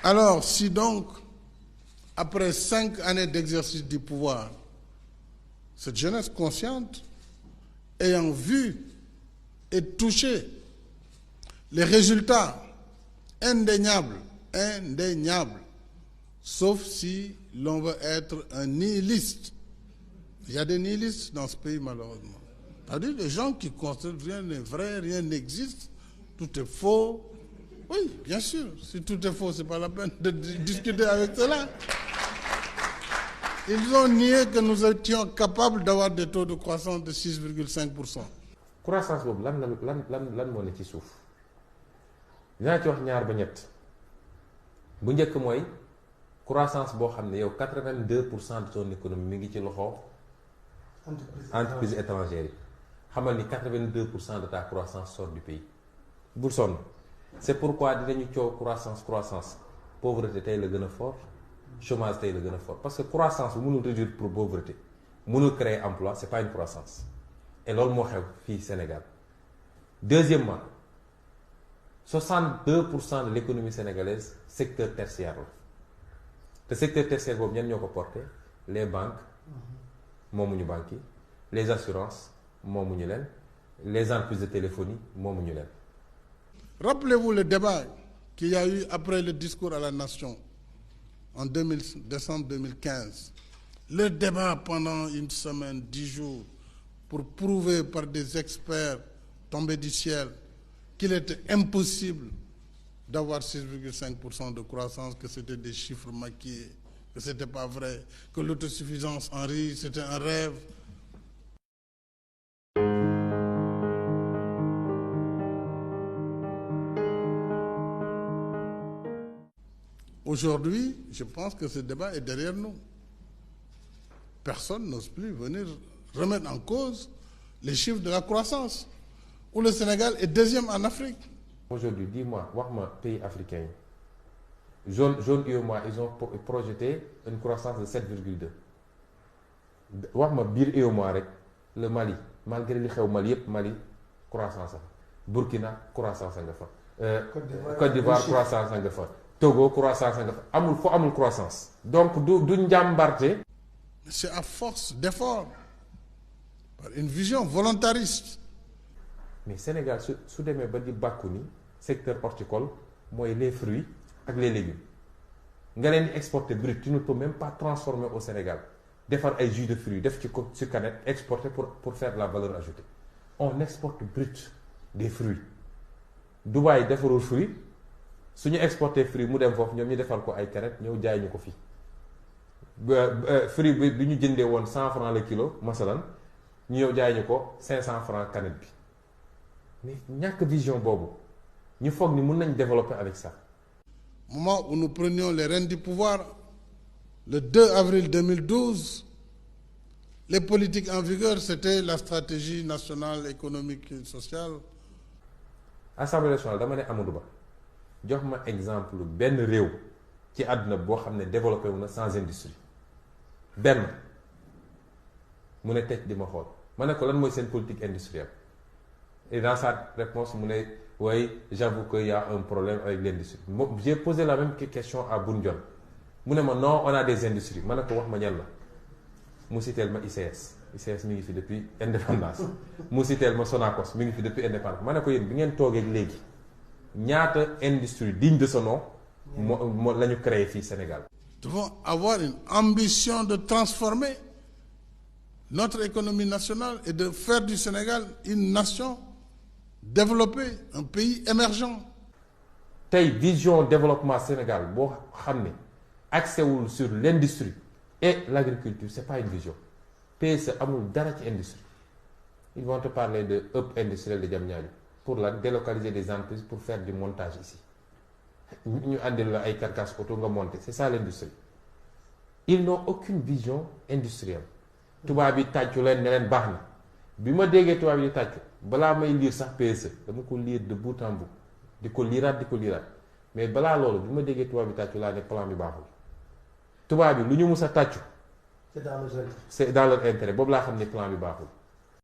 Alors, si donc, après 5 années d'exercice du pouvoir, cette jeunesse consciente, ayant vu et touché les résultats indéniables, sauf si l'on veut être un nihiliste. Il y a des nihilistes dans ce pays, malheureusement. C'est-à-dire des gens qui constatent que rien n'est vrai, rien n'existe, tout est faux. Oui, bien sûr, si tout est faux, ce n'est pas la peine de discuter avec cela. Ils ont nié que nous étions capables d'avoir des taux de croissance de 6,5%. Croissance boobu lan moo ne ci suuf dinaa ci wax ñaar ba ñett bu njëkk mooy croissance boo xam ne yow 82% de ton économie mi ngi ci loxo entreprise étrangère yi xamal ni 82% de ta croissance sort du pays bul sonn. C'est pourquoi dinañu coow croissance pauvreté tey la gën a fort chômage tey la gën a fort parce que croissance bu mënul réduire pour pauvreté mënul créer emploi c'est pas une croissance et loolu moo xew fii Sénégal. Deuxièmement, 62% de l'économie sénégalaise secteur tertiaire la te secteur tertiaire boobu ñan ñoo ko porté les banques moomuñu banques yi les assurances moomuñu leen les entreprises de téléphonie moomuñu leen. Rappelez-vous le débat qu'il y a eu après le discours à la nation en décembre 2015. Le débat pendant une semaine, 10 jours, pour prouver par des experts tombés du ciel qu'il était impossible d'avoir 6,5% de croissance, que c'était des chiffres maquillés, que ce n'était pas vrai, que l'autosuffisance en riz, c'était un rêve. Aujourd'hui, je pense que ce débat est derrière nous. Personne n'ose plus venir remettre en cause les chiffres de la croissance, où le Sénégal est deuxième en Afrique. Aujourd'hui, dis-moi, wax-moi pays africains yi zone UEMOA, ils ont projeté une croissance de 7,2. wax-moi biir UEMOA rek le Mali malgré li xew Mali yëpp Mali croissance a Burkina croissance a nga fa. Côte d'Ivoire croissance a nga fa. Togo croissance a nga fa amul fo amul croissance donc du njàmbarte. C'est à force d'effort, par une vision volontariste. Mais Sénégal su demee ba di bàkku ni secteur horticole mooy les fruits ak les légumes nga leen di exporter brut tu ne peux même pas transformer au Sénégal defar ay jus de fruits def ci ko ci canette exporter pour faire de la valeur ajoutée. On exporte brut des fruits. Dubaï defarul fruit su ñu exporter fruit mu dem foofu ñoom ñu defal ko ay canette ñëw jaay ñu ko fii. Fruit bi ñu jëndee woon 100 francs le kilo masalan ñu ñëw jaay ñu ko 500 francs canette bi mais ñàkk vision boobu ñu foog ni mën nañ développer avec ça. Au moment où nous prenions les rênes du pouvoir, le 2 avril 2012, les politiques en vigueur, c'était la stratégie nationale économique et sociale. Assemblée nationale dama ne Amadou Ba jox ma exemple benn réew ci àdduna boo xam ne développé wu na sans industrie benn mu ne teg di ma xool ma ne ko lan mooy seen politique industrielle et dans sa réponse mu ne oui j'avoue qu'il y a un problème avec l'industrie. J'ai posé la même question à Boun Dionne mu ne ma non on a des industries ma ne ko wax ma ñan la mu citeel ma ICS mi ngi fi depuis indépendance mu citeel ma Sonacos mi ngi fi depuis indépendance ma ne ko yéen bi ngeen toogee léegi ñaata industrie digne de ce nom moo la ñu créé fii Sénégal. Nous devons avoir une ambition de transformer notre économie nationale et de faire du Sénégal une nation développée, un pays émergent. Tey vision développement Sénégal boo xam ne axé wul sur l'industrie et l'agriculture c'est pas une vision. PSE amul dara ci industrie. Ils vont te parler de hub industriel de Diamniadio pour la délocaliser des entreprises pour faire du montage ici. ñu àndil la ay carcasse auto nga monter c'est ça l'industrie. Ils n'ont aucune vision industrielle. Tubaab yi tàccu leen ne leen baax na bi ma déggee tubaab yi tàccu balaa may lire sax PSE dama ko lire de bout en bout di ko liiraat mais balaa loolu bi ma déggee tubaab yi tàccu laa ne plan bi baaxul. Tubaab yi lu ñu mus a tàccu. C'est dans leur intérêt boobu laa xam ne plan bi baaxul.